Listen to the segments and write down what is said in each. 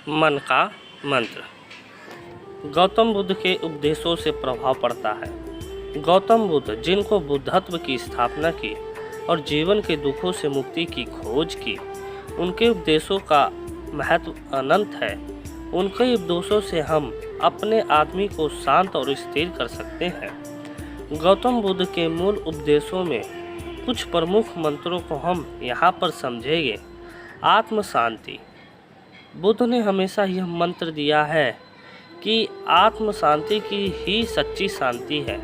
मन का मंत्र। गौतम बुद्ध के उपदेशों से प्रभाव पड़ता है। गौतम बुद्ध जिनको बुद्धत्व की स्थापना की और जीवन के दुखों से मुक्ति की खोज की, उनके उपदेशों का महत्व अनंत है। उनके उपदेशों से हम अपने आदमी को शांत और स्थिर कर सकते हैं। गौतम बुद्ध के मूल उपदेशों में कुछ प्रमुख मंत्रों को हम यहाँ पर समझेंगे। आत्म शांति। बुद्ध ने हमेशा यह मंत्र दिया है कि आत्म शांति की ही सच्ची शांति है।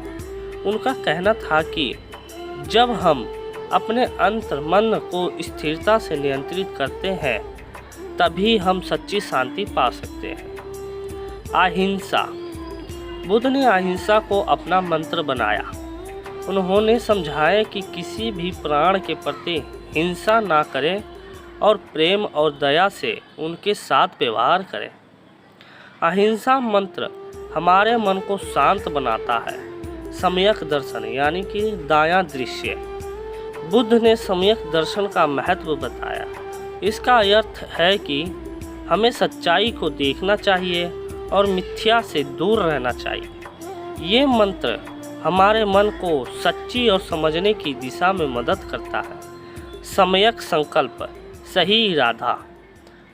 उनका कहना था कि जब हम अपने अंतर मन को स्थिरता से नियंत्रित करते हैं, तभी हम सच्ची शांति पा सकते हैं। अहिंसा। बुद्ध ने अहिंसा को अपना मंत्र बनाया। उन्होंने समझाया कि किसी भी प्राण के प्रति हिंसा ना करें और प्रेम और दया से उनके साथ व्यवहार करें। अहिंसा मंत्र हमारे मन को शांत बनाता है। सम्यक दर्शन यानी कि दायां दृश्य। बुद्ध ने सम्यक दर्शन का महत्व बताया। इसका अर्थ है कि हमें सच्चाई को देखना चाहिए और मिथ्या से दूर रहना चाहिए। ये मंत्र हमारे मन को सच्ची और समझने की दिशा में मदद करता है। सम्यक संकल्प, सही इरादा।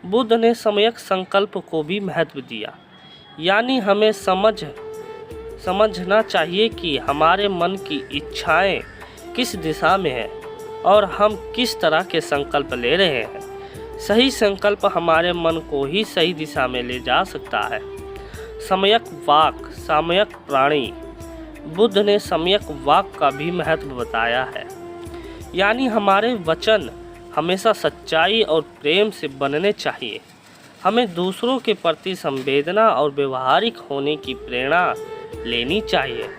बुद्ध ने सम्यक संकल्प को भी महत्व दिया, यानी हमें समझना चाहिए कि हमारे मन की इच्छाएं किस दिशा में हैं और हम किस तरह के संकल्प ले रहे हैं। सही संकल्प हमारे मन को ही सही दिशा में ले जा सकता है। सम्यक वाक, सम्यक प्राणी। बुद्ध ने सम्यक वाक का भी महत्व बताया है, यानी हमारे वचन हमेशा सच्चाई और प्रेम से बनने चाहिए। हमें दूसरों के प्रति संवेदना और व्यवहारिक होने की प्रेरणा लेनी चाहिए।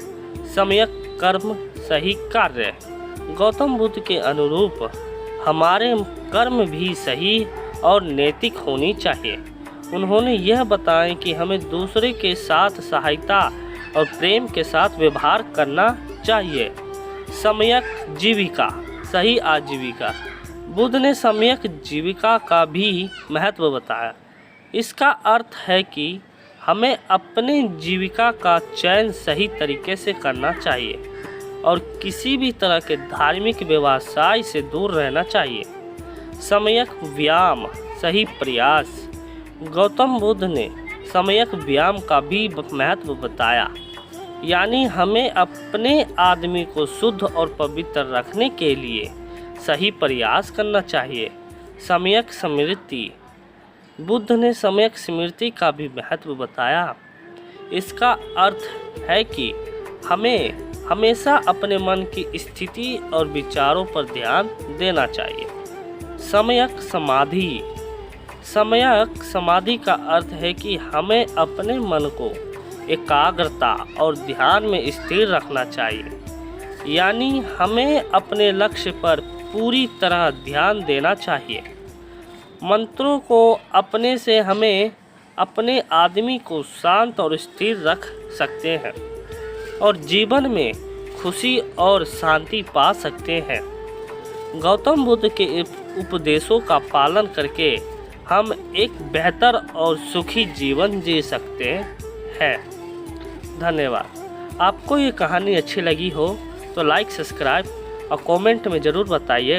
सम्यक कर्म, सही कार्य। गौतम बुद्ध के अनुरूप हमारे कर्म भी सही और नैतिक होनी चाहिए। उन्होंने यह बताया कि हमें दूसरे के साथ सहायता और प्रेम के साथ व्यवहार करना चाहिए। सम्यक जीविका, सही आजीविका। बुद्ध ने सम्यक जीविका का भी महत्व बताया। इसका अर्थ है कि हमें अपने जीविका का चयन सही तरीके से करना चाहिए और किसी भी तरह के धार्मिक व्यवसाय से दूर रहना चाहिए। सम्यक व्यायाम, सही प्रयास। गौतम बुद्ध ने सम्यक व्यायाम का भी महत्व बताया, यानी हमें अपने आदमी को शुद्ध और पवित्र रखने के लिए सही प्रयास करना चाहिए। सम्यक स्मृति। बुद्ध ने सम्यक स्मृति का भी महत्व बताया। इसका अर्थ है कि हमें हमेशा अपने मन की स्थिति और विचारों पर ध्यान देना चाहिए। सम्यक समाधि। सम्यक समाधि का अर्थ है कि हमें अपने मन को एकाग्रता और ध्यान में स्थिर रखना चाहिए, यानी हमें अपने लक्ष्य पर पूरी तरह ध्यान देना चाहिए। मंत्रों को अपने से हमें अपने आदमी को शांत और स्थिर रख सकते हैं और जीवन में खुशी और शांति पा सकते हैं। गौतम बुद्ध के उपदेशों का पालन करके हम एक बेहतर और सुखी जीवन जी सकते हैं। धन्यवाद। आपको ये कहानी अच्छी लगी हो तो लाइक, सब्सक्राइब और कमेंट में ज़रूर बताइएगा।